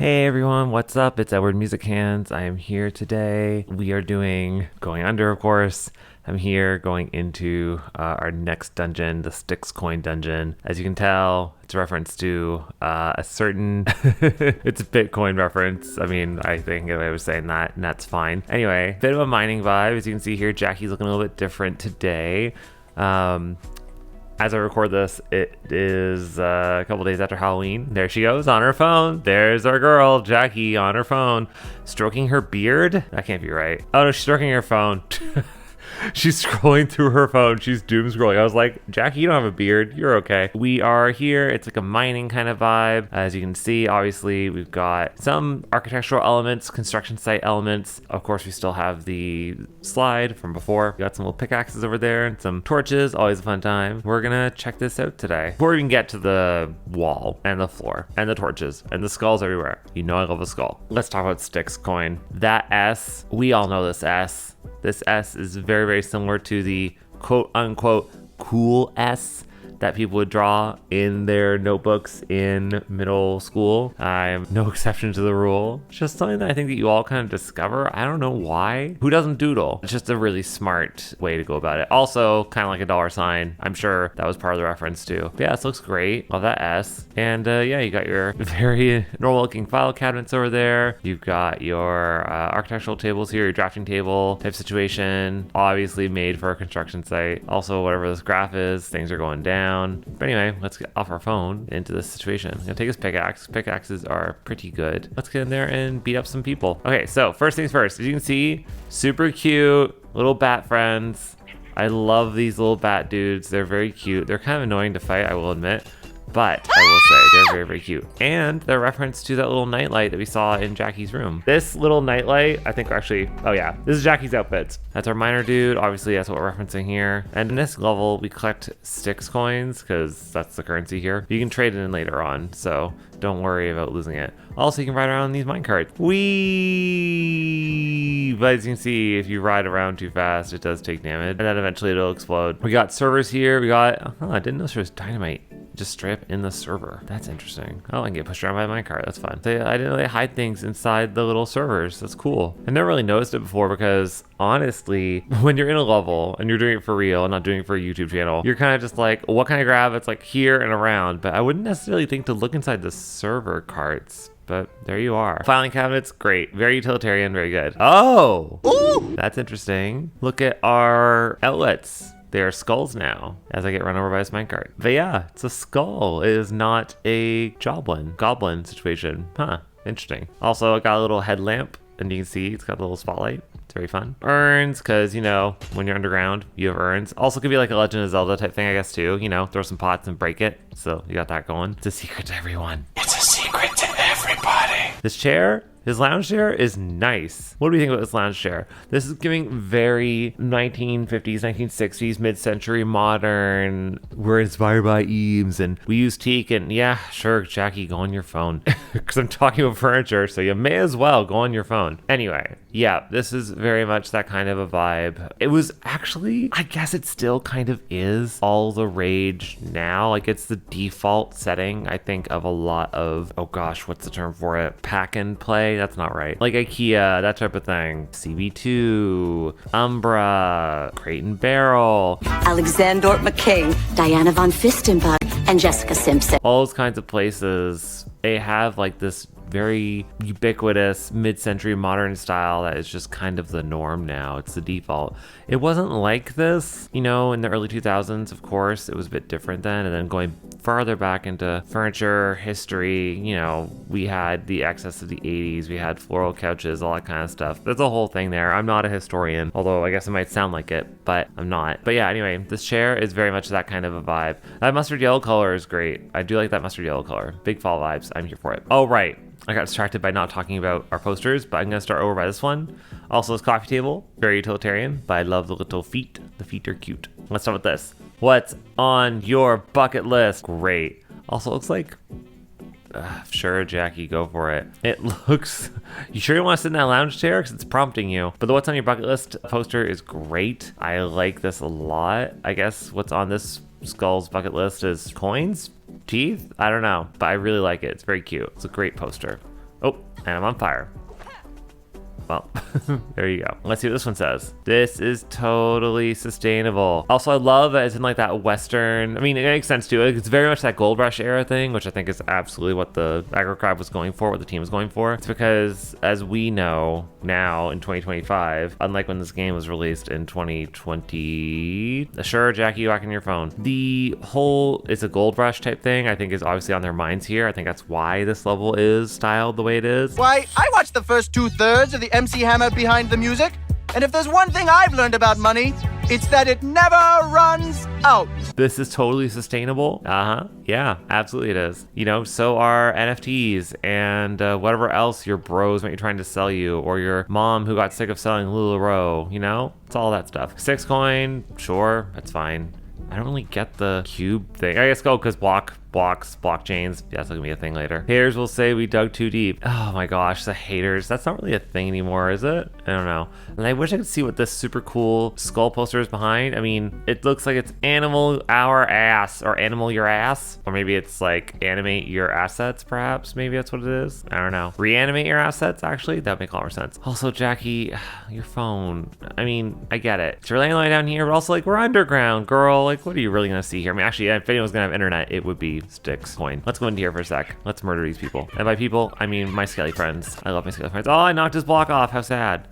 Hey everyone, what's up? It's Edward Musichands. I am here today. We are doing Going Under, of course. I'm here going into our next dungeon, the Styx coin dungeon. As you can tell, it's a reference to a certain, it's a Bitcoin reference. I mean, I think I was saying that, and that's fine. Anyway, bit of a mining vibe. As you can see here, Jackie's looking a little bit different today. As I record this, it is a couple days after Halloween. There she goes on her phone. There's our girl, Jackie, on her phone, stroking her beard. That can't be right. Oh no, she's stroking her phone. She's scrolling through her phone. She's doom scrolling. I was like, Jackie, you don't have a beard. You're okay. We are here. It's like a mining kind of vibe. As you can see, obviously, we've got some architectural elements, construction site elements. Of course, we still have the slide from before. We got some little pickaxes over there and some torches. Always a fun time. We're going to check this out today. Before we even get to the wall and the floor and the torches and the skulls everywhere. You know I love a skull. Let's talk about Styx coin. That S, we all know this S. This S is very, very similar to the quote unquote cool S that people would draw in their notebooks in middle school. I'm no exception to the rule. It's just something that I think that you all kind of discover. I don't know why. Who doesn't doodle? It's just a really smart way to go about it. Also, kind of like a dollar sign. I'm sure that was part of the reference too. But yeah, this looks great. Love that S. And yeah, you got your very normal looking file cabinets over there. You've got your architectural tables here, your drafting table type situation. Obviously made for a construction site. Also, whatever this graph is, things are going down. But anyway, let's get off our phone into this situation. I'm gonna take his pickaxe. Pickaxes are pretty good. Let's get in there and beat up some people. Okay, so first things first, as you can see, super cute little bat friends. I love these little bat dudes. They're very cute. They're kind of annoying to fight, I will admit. But I will say they're very, very cute. And they're reference to that little nightlight that we saw in Jackie's room. This little nightlight, I think actually, oh yeah, this is Jackie's outfits. That's our miner dude. Obviously, that's what we're referencing here. And in this level, we collect Styx coins because that's the currency here. You can trade it in later on, so don't worry about losing it. Also, you can ride around in these minecarts. Whee! But as you can see, if you ride around too fast, it does take damage. And then eventually it'll explode. We got servers here. We got, oh, I didn't know there was dynamite just straight up in the server. That's interesting. Oh, I can get pushed around by my minecart. That's fun. I didn't know they hide things inside the little servers. That's cool. I never really noticed it before because honestly, when you're in a level and you're doing it for real and not doing it for a YouTube channel, you're kind of just like, what can I grab? It's like here and around, but I wouldn't necessarily think to look inside the server carts. But there you are. Filing cabinets, great. Very utilitarian, very good. Oh, ooh, that's interesting. Look at our outlets. They are skulls now as I get run over by this minecart. But yeah, it's a skull. It is not a goblin situation. Huh, interesting. Also, I got a little headlamp and you can see it's got a little spotlight. It's very fun. Urns, because, you know, when you're underground, you have urns. Also could be like a Legend of Zelda type thing, I guess, too. You know, throw some pots and break it. So you got that going. It's a secret to everyone. It's a secret to everybody. This chair, his lounge chair is nice. What do we think about this lounge chair? This is giving very 1950s, 1960s, mid-century modern. We're inspired by Eames and we use teak and yeah, sure, Jackie, go on your phone. Because I'm talking about furniture, so you may as well go on your phone. Anyway, yeah, this is very much that kind of a vibe. It was actually, I guess it still kind of is all the rage now. Like it's the default setting, I think, of a lot of, oh gosh, what's the term for it? Pack and play? That's not right. Like IKEA, that type of thing. CB2, Umbra, Crate and Barrel, Alexander McCain, Diana von Fistenberg, and Jessica Simpson. All those kinds of places, they have like this very ubiquitous mid-century modern style that is just kind of the norm now. It's the default. It wasn't like this, you know, in the early 2000s, of course. It was a bit different then. And then going farther back into furniture history, you know, we had the excess of the 80s. We had floral couches, all that kind of stuff. There's a whole thing there. I'm not a historian, although I guess it might sound like it, but I'm not. But yeah, anyway, this chair is very much that kind of a vibe. That mustard yellow color is great. I do like that mustard yellow color. Big fall vibes. I'm here for it. Oh, right. I got distracted by not talking about our posters, but I'm going to start over by this one. Also, this coffee table, very utilitarian, but I love the little feet. The feet are cute. Let's start with this. What's on your bucket list? Great. Also, looks like, sure, Jackie, go for it. It looks, you sure you want to sit in that lounge chair? Because it's prompting you. But the what's on your bucket list poster is great. I like this a lot. I guess what's on this skull's bucket list is coins? Teeth? I don't know, but I really like it. It's very cute. It's a great poster. Oh, and I'm on fire. Well, there you go. Let's see what this one says. This is totally sustainable. Also, I love that it's in like that Western, I mean, it makes sense too. It's very much that Gold Rush era thing, which I think is absolutely what the aggro crowd was going for, what the team was going for. It's because, as we know now in 2025, unlike when this game was released in 2020, sure, Jackie, you on your phone. The whole, it's a Gold Rush type thing, I think is obviously on their minds here. I think that's why this level is styled the way it is. Why, I watched the first 2/3 of the MC Hammer behind the music, and if there's one thing I've learned about money, it's that it never runs out. This is totally sustainable. Yeah, absolutely it is. You know, so are NFTs and whatever else your bros might be trying to sell you, or your mom who got sick of selling LuLaRoe, you know? It's all that stuff. Styx coin, sure, that's fine. I don't really get the cube thing. I guess go because blockchains. Yeah, that's gonna be a thing later. Haters will say we dug too deep. Oh my gosh, the haters. That's not really a thing anymore, is it? I don't know. And I wish I could see what this super cool skull poster is behind. I mean, it looks like it's animal our ass, or animal your ass, or maybe it's like animate your assets, perhaps. Maybe that's what it is. I don't know. Reanimate your assets, actually. That would make a lot more sense. Also, Jackie, your phone. I mean, I get it. It's really lying down here, but also like we're underground, girl. Like, what are you really gonna see here? I mean, actually, if anyone was gonna have internet, it would be Styx coin. Let's go into here for a sec. Let's murder these people. And by people, I mean my Skelly friends. I love my Skelly friends. Oh, I knocked his block off. How sad.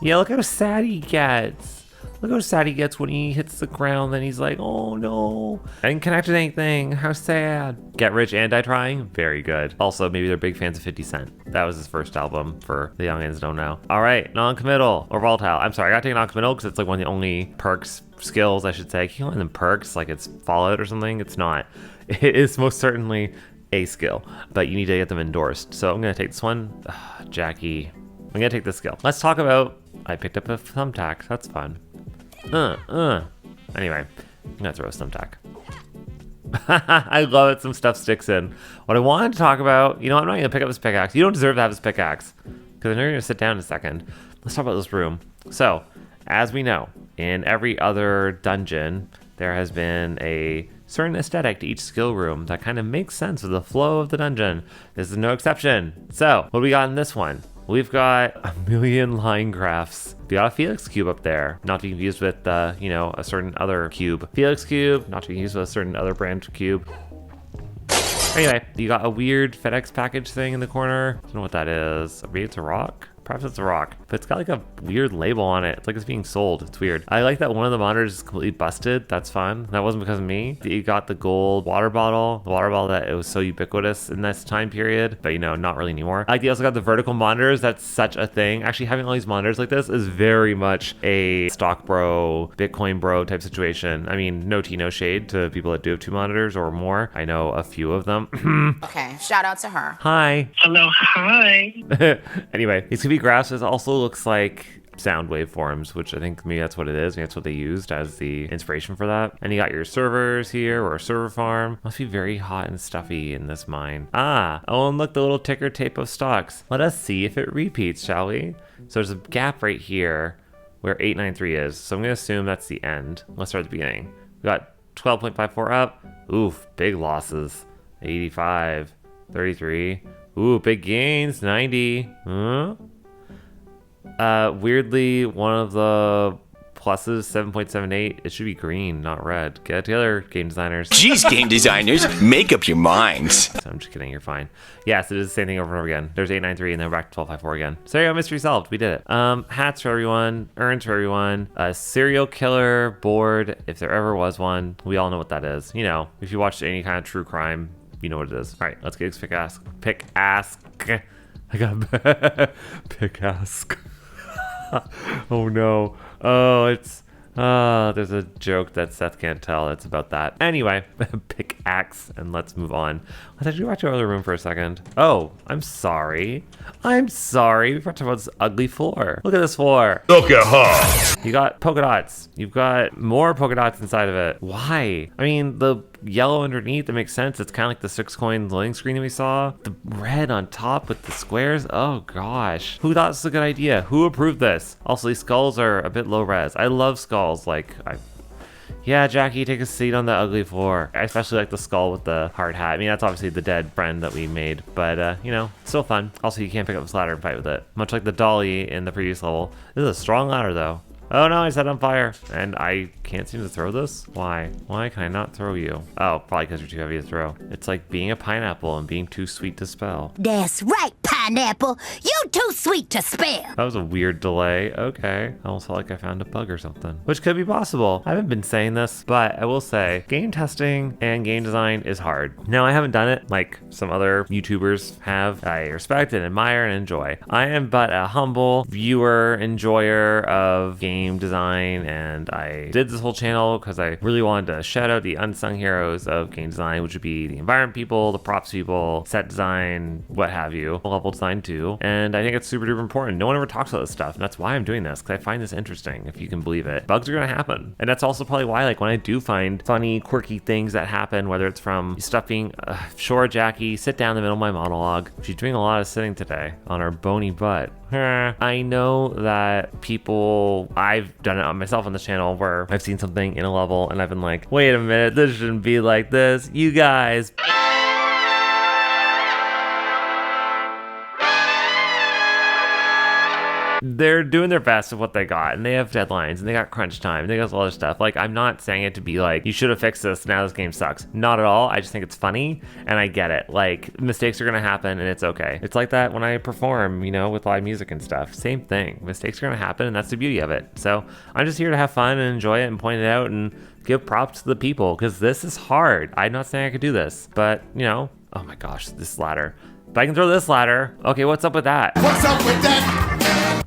Yeah, look how sad he gets. Look how sad he gets when he hits the ground. Then he's like, oh no. I didn't connect with anything. How sad. Get Rich and Die Trying. Very good. Also, maybe they're big fans of 50 Cent. That was his first album for the youngins don't know. All right, non-committal or volatile. I'm sorry, I gotta take non-committal because it's like one of the only perks, skills, I should say. I keep calling them perks like it's Fallout or something. It's not. It is most certainly a skill, but you need to get them endorsed. So I'm gonna take this one. Jackie, I'm gonna take this skill. Let's talk about, I picked up a thumbtack. That's fun. Anyway, I'm gonna throw a thumbtack. I love it. Some stuff sticks in. What I wanted to talk about, you know, I'm not gonna pick up this pickaxe. You don't deserve to have this pickaxe because I know you're gonna sit down in a second. Let's talk about this room. So, as we know, in every other dungeon, there has been a certain aesthetic to each skill room that kind of makes sense with the flow of the dungeon. This is no exception. So, what do we got in this one? We've got a million line graphs. We got a Felix cube up there, not to be confused with, you know, a certain other cube. Felix cube, not to be confused with a certain other brand cube. Anyway, you got a weird FedEx package thing in the corner. I don't know what that is. Maybe it's a rock? Perhaps it's a rock, but it's got like a weird label on it. It's like it's being sold. It's weird. I like that one of the monitors is completely busted. That's fun. That wasn't because of me. You got the gold water bottle, the water bottle that it was so ubiquitous in this time period, but you know, not really anymore. Like you also got the vertical monitors. That's such a thing. Actually, having all these monitors like this is very much a stock bro, Bitcoin bro type situation. I mean, no tea, no shade to people that do have 2 monitors or more. I know a few of them. Okay, shout out to her. Hi. Hello, hi. Anyway, these could be graphs. It also looks like sound waveforms, which I think maybe that's what it is. Maybe that's what they used as the inspiration for that. And you got your servers here, or a server farm. Must be very hot and stuffy in this mine. Oh, and look, the little ticker tape of stocks. Let us see if it repeats, shall we? So there's a gap right here where 893 is. So I'm gonna assume that's the end. Let's start at the beginning. We got 12.54 up. Oof, big losses. 85, 33. Ooh, big gains, 90. Huh? Weirdly, one of the pluses, 7.78, it should be green, not red. Get it together, game designers. Jeez, game designers, make up your minds. So I'm just kidding, you're fine. Yes, it is the same thing over and over again. There's 893 and then we're back to 1254 again. So there you go, mystery solved, we did it. Hats for everyone, urns for everyone, a serial killer board, if there ever was one. We all know what that is. You know, if you watched any kind of true crime, you know what it is. All right, let's get this pick-ask. I got pick-ask. Oh no. Oh, it's there's a joke that Seth can't tell. It's about that. Anyway, pickaxe, and let's move on. Let's actually watch our other room for a second. Oh, I'm sorry. I'm sorry. We forgot to talk about this ugly floor. Look at this floor. Look at her. You got polka dots. You've got more polka dots inside of it. Why? I mean, the yellow underneath, that makes sense. It's kind of like the 6 coin loading screen that we saw. The red on top with the squares. Oh gosh. Who thought this was a good idea? Who approved this? Also, these skulls are a bit low res. I love skulls. Like, Yeah, Jackie, take a seat on the ugly floor. I especially like the skull with the hard hat. I mean, that's obviously the dead friend that we made, but you know, still fun. Also, you can't pick up this ladder and fight with it. Much like the dolly in the previous level. This is a strong ladder though. Oh no, I set on fire. And I can't seem to throw this? Why? Why can I not throw you? Oh, probably because you're too heavy to throw. It's like being a pineapple and being too sweet to spell. That's right, pineapple. You too sweet to spell. That was a weird delay. Okay. I almost felt like I found a bug or something. Which could be possible. I haven't been saying this, but I will say game testing and game design is hard. Now, I haven't done it like some other YouTubers have. I respect and admire and enjoy. I am but a humble viewer, enjoyer of game design, and I did this whole channel because I really wanted to shout out the unsung heroes of game design, which would be the environment people, the props people, set design, what have you, level design too. And I think it's super duper important. No one ever talks about this stuff, and that's why I'm doing this, because I find this interesting, if you can believe it. Bugs are gonna happen, and that's also probably why, like, when I do find funny, quirky things that happen, whether it's from stuff being, sure, Jackie, sit down in the middle of my monologue. She's doing a lot of sitting today on her bony butt. I know that people, I've done it on myself on this channel where I've seen something in a level and I've been like, wait a minute, this shouldn't be like this. You guys. They're doing their best with what they got, and they have deadlines, and they got crunch time, and they got all other stuff. Like, I'm not saying it to be like, you should have fixed this, now this game sucks. Not at all. I just think it's funny, and I get it. Like, mistakes are gonna happen, and it's okay. It's like that when I perform, you know, with live music and stuff. Same thing. Mistakes are gonna happen, and that's the beauty of it. So I'm just here to have fun and enjoy it and point it out and give props to the people, because this is hard. I'm not saying I could do this, but, you know, oh my gosh, this ladder. If I can throw this ladder, okay, what's up with that? What's up with that?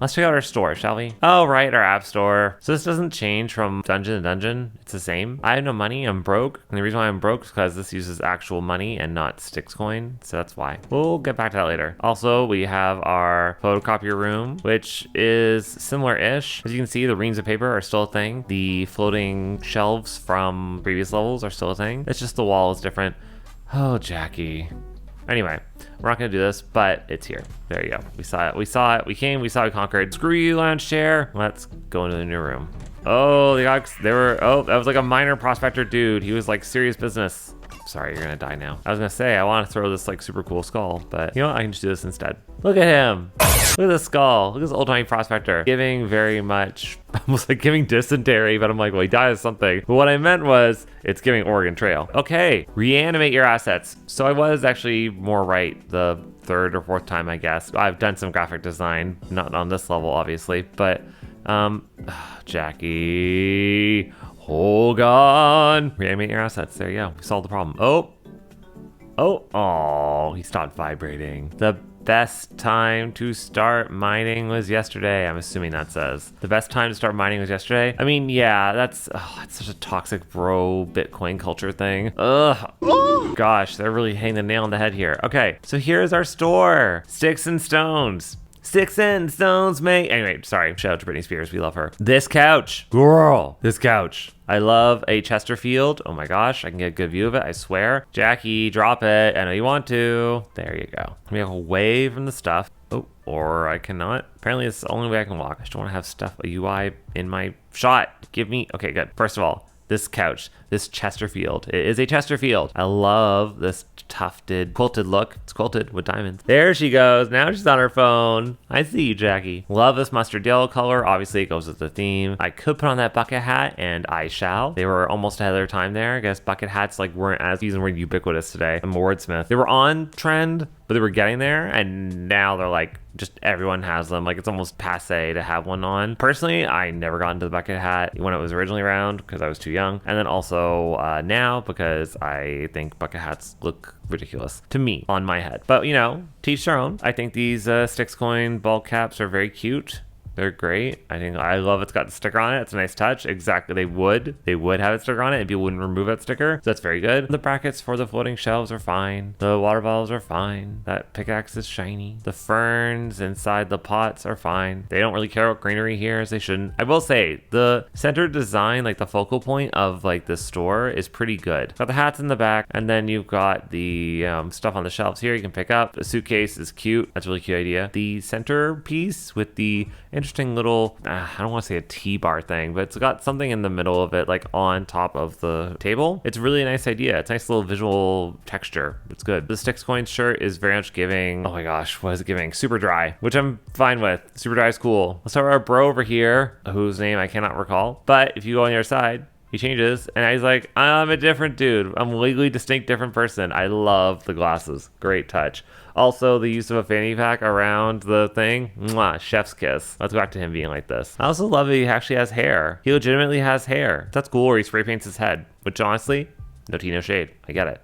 Let's check out our store, shall we? Oh, right, our app store. So this doesn't change from dungeon to dungeon. It's the same. I have no money, I'm broke. And the reason why I'm broke is because this uses actual money and not Styx coin. So that's why. We'll get back to that later. Also, we have our photocopier room, which is similar-ish. As you can see, the reams of paper are still a thing. The floating shelves from previous levels are still a thing. It's just the wall is different. Oh, Jackie. Anyway, we're not gonna do this, but it's here. There you go. We saw it. We saw it. We came. We saw it. Conquered. Screw you, lounge chair. Let's go into the new room. Oh, that was like a minor prospector dude. He was like serious business. Sorry, you're gonna die now. I was gonna say, I want to throw this like super cool skull, but you know what? I can just do this instead. Look at him. Look at this skull. Look at this old-timey prospector. Giving very much, almost like giving dysentery, but I'm like, well, he died of something. But what I meant was, it's giving Oregon Trail. Okay, reanimate your assets. So I was actually more right the third or fourth time, I guess. I've done some graphic design, not on this level, obviously, but Jackie, hold on. Reanimate your assets. There you go. We solved the problem. Oh, he stopped vibrating. The best time to start mining was yesterday. I'm assuming that says. The best time to start mining was yesterday. I mean, yeah, that's such a toxic bro Bitcoin culture thing. Ugh. Oh, gosh, they're really hitting the nail on the head here. Okay, so here's our store. Sticks and stones. Sticks and stones may. Anyway, sorry. Shout out to Britney Spears. We love her. This couch. Girl. This couch. I love a Chesterfield. Oh my gosh. I can get a good view of it. I swear. Jackie, drop it. I know you want to. There you go. We have away from the stuff. Oh, or I cannot. Apparently, it's the only way I can walk. I just don't want to have stuff, a UI in my shot. Give me. Okay, good. First of all, this couch, this Chesterfield. It is a Chesterfield. I love this tufted, quilted look. It's quilted with diamonds. There she goes. Now she's on her phone. I see you, Jackie. Love this mustard yellow color. Obviously, it goes with the theme. I could put on that bucket hat, and I shall. They were almost ahead of their time there. I guess bucket hats like weren't as ubiquitous today. I'm a wordsmith. They were on trend, but they were getting there, and now they're like, just everyone has them. Like, it's almost passe to have one on. Personally, I never got into the bucket hat when it was originally around because I was too young. And then also now because I think bucket hats look ridiculous to me on my head. But, you know, teach their own. I think these Styx coin ball caps are very cute. They're great. I love it's got the sticker on it. It's a nice touch. Exactly. They would have a sticker on it if you wouldn't remove that sticker. So that's very good. The brackets for the floating shelves are fine. The water bottles are fine. That pickaxe is shiny. The ferns inside the pots are fine. They don't really care about greenery here, as they shouldn't. I will say the center design, like the focal point of like the store, is pretty good. Got the hats in the back, and then you've got the stuff on the shelves here you can pick up. The suitcase is cute. That's a really cute idea. The centerpiece with the interesting interesting little, I don't want to say a T-bar thing, but it's got something in the middle of it, like on top of the table. It's really a nice idea. It's a nice little visual texture. It's good. The Styx coin shirt is very much giving, oh my gosh, what is it giving? Super dry, which I'm fine with. Super dry is cool. Let's have our bro over here, whose name I cannot recall. But if you go on your side, he changes, and he's like, I'm a different dude. I'm a legally distinct different person. I love the glasses. Great touch. Also, the use of a fanny pack around the thing. Mwah, chef's kiss. Let's go back to him being like this. I also love that he actually has hair. He legitimately has hair. That's cool, where he spray paints his head, which honestly, no tea, no shade. I get it.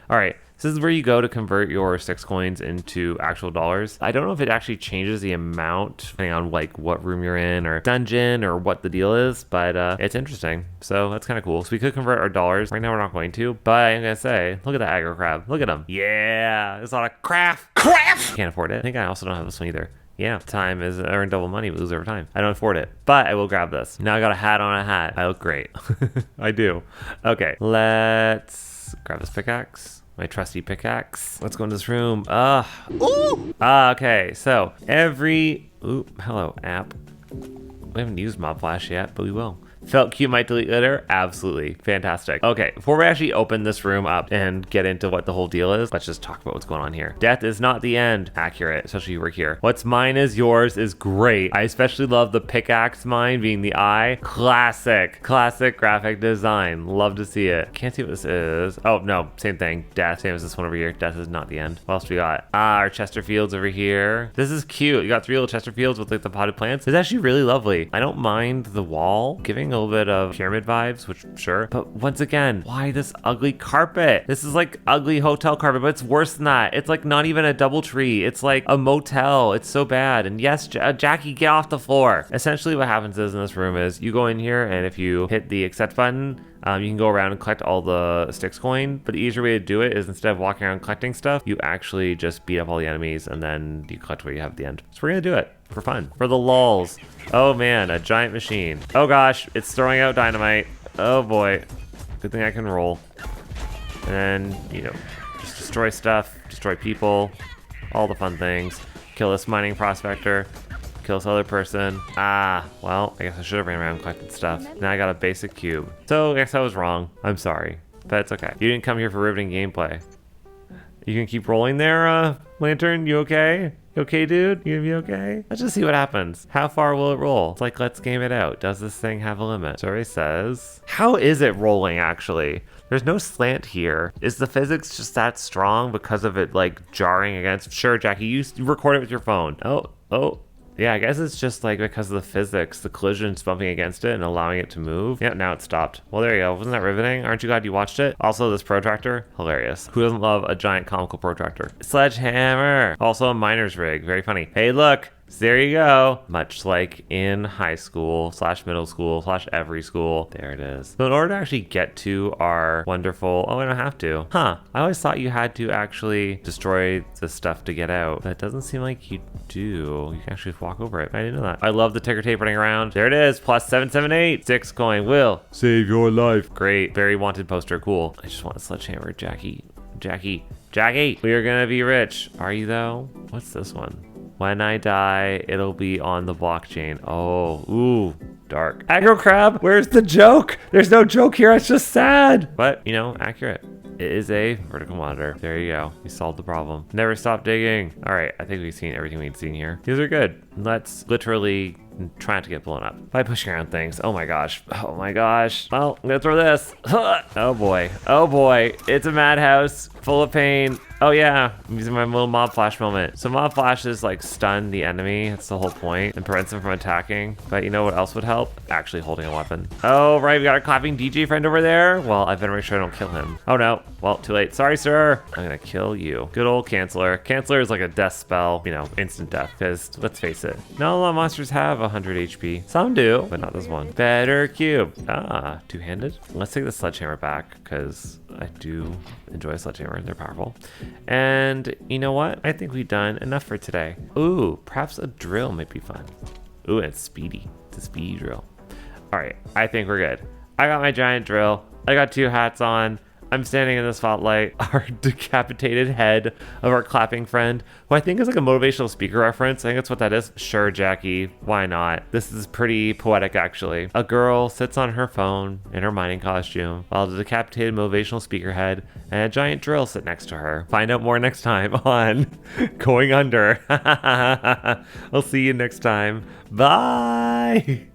All right. This is where you go to convert your Styx coins into actual dollars. I don't know if it actually changes the amount depending on like what room you're in or dungeon or what the deal is, but it's interesting. So that's kind of cool. So we could convert our dollars. Right now we're not going to, but I'm gonna say, look at that aggro crab. Look at him. Yeah, it's a lot of craft. Can't afford it. I think I also don't have this one either. Yeah, time is earn double money, but lose over time. I don't afford it, but I will grab this. Now I got a hat on a hat. I look great. I do. Okay, let's grab this pickaxe. My trusty pickaxe. Let's go into this room. Okay, so hello, app. We haven't used Mob Flash yet, but we will. Felt cute might delete later? Absolutely. Fantastic. Okay, before we actually open this room up and get into what the whole deal is, let's just talk about what's going on here. Death is not the end. Accurate, especially over here. What's mine is yours is great. I especially love the pickaxe mine being the eye. Classic graphic design. Love to see it. Can't see what this is. Oh, no, same thing. Death, same as this one over here. Death is not the end. What else we got? Our Chesterfields over here. This is cute. You got 3 little Chesterfields with like the potted plants. It's actually really lovely. I don't mind the wall giving a little bit of pyramid vibes, which sure, but once again, why this ugly carpet? This is like ugly hotel carpet, but it's worse than that. It's like not even a double tree. It's like a motel. It's so bad. And yes, Jackie, get off the floor. Essentially what happens is in this room is you go in here, and if you hit the accept button, you can go around and collect all the Styx coin, but the easier way to do it is instead of walking around collecting stuff, you actually just beat up all the enemies and then you collect what you have at the end. So we're gonna do it for fun, for the lulz. Oh man, a giant machine. Oh gosh, it's throwing out dynamite. Oh boy, good thing I can roll. And then, you know, just destroy stuff, destroy people, all the fun things. Kill this mining prospector. Kill this other person. Well, I guess I should have ran around and collected stuff. Now I got a basic cube. So I guess I was wrong. I'm sorry, but it's okay. You didn't come here for riveting gameplay. You can keep rolling there, Lantern? You okay? You okay, dude? You gonna be okay? Let's just see what happens. How far will it roll? It's like, let's game it out. Does this thing have a limit? Story says, how is it rolling actually? There's no slant here. Is the physics just that strong because of it like jarring against? Sure, Jackie, you record it with your phone. Oh. Yeah, I guess it's just like because of the physics, the collision's bumping against it and allowing it to move. Yeah, now it stopped. Well, there you go. Wasn't that riveting? Aren't you glad you watched it? Also, this protractor, hilarious. Who doesn't love a giant comical protractor? Sledgehammer. Also a miner's rig. Very funny. Hey, look. So there you go. Much like in high school / middle school / every school. There it is. So in order to actually get to our wonderful, I don't have to. I always thought you had to actually destroy the stuff to get out. That doesn't seem like you do. You can actually just walk over it. I didn't know that. I love the ticker tape running around. There it is. Plus 778. Styx coin will save your life. Great. Very wanted poster. Cool. I just want a sledgehammer. Jackie. We are gonna be rich. Are you though? What's this one? When I die, it'll be on the blockchain. Oh, ooh, dark. Aggro crab, where's the joke? There's no joke here, it's just sad. But, you know, accurate. It is a vertical monitor. There you go. We solved the problem. Never stop digging. All right, I think we've seen everything we've seen here. These are good. Let's literally try not to get blown up by pushing around things. Oh my gosh. Well, I'm gonna throw this. Oh boy. It's a madhouse full of pain. Oh yeah, I'm using my little mob flash moment. So mob flashes like stun the enemy. That's the whole point, and prevents them from attacking. But you know what else would help? Actually holding a weapon. Oh right, we got a clapping DJ friend over there. Well, I better make sure I don't kill him. Oh no, well, too late. Sorry, sir. I'm gonna kill you. Good old Canceller. Canceller is like a death spell, you know, instant death. Because let's face it, not a lot of monsters have 100 HP. Some do, but not this one. Better cube. Two-handed. Let's take the sledgehammer back because I do enjoy a sledgehammer. They're powerful. And you know what? I think we've done enough for today. Ooh, perhaps a drill might be fun. Ooh, and it's speedy. It's a speedy drill. All right, I think we're good. I got my giant drill. I got 2 hats on. I'm standing in the spotlight, our decapitated head of our clapping friend, who I think is like a motivational speaker reference. I think that's what that is. Sure, Jackie, why not? This is pretty poetic, actually. A girl sits on her phone in her mining costume while the decapitated motivational speaker head and a giant drill sit next to her. Find out more next time on Going Under. I'll see you next time. Bye!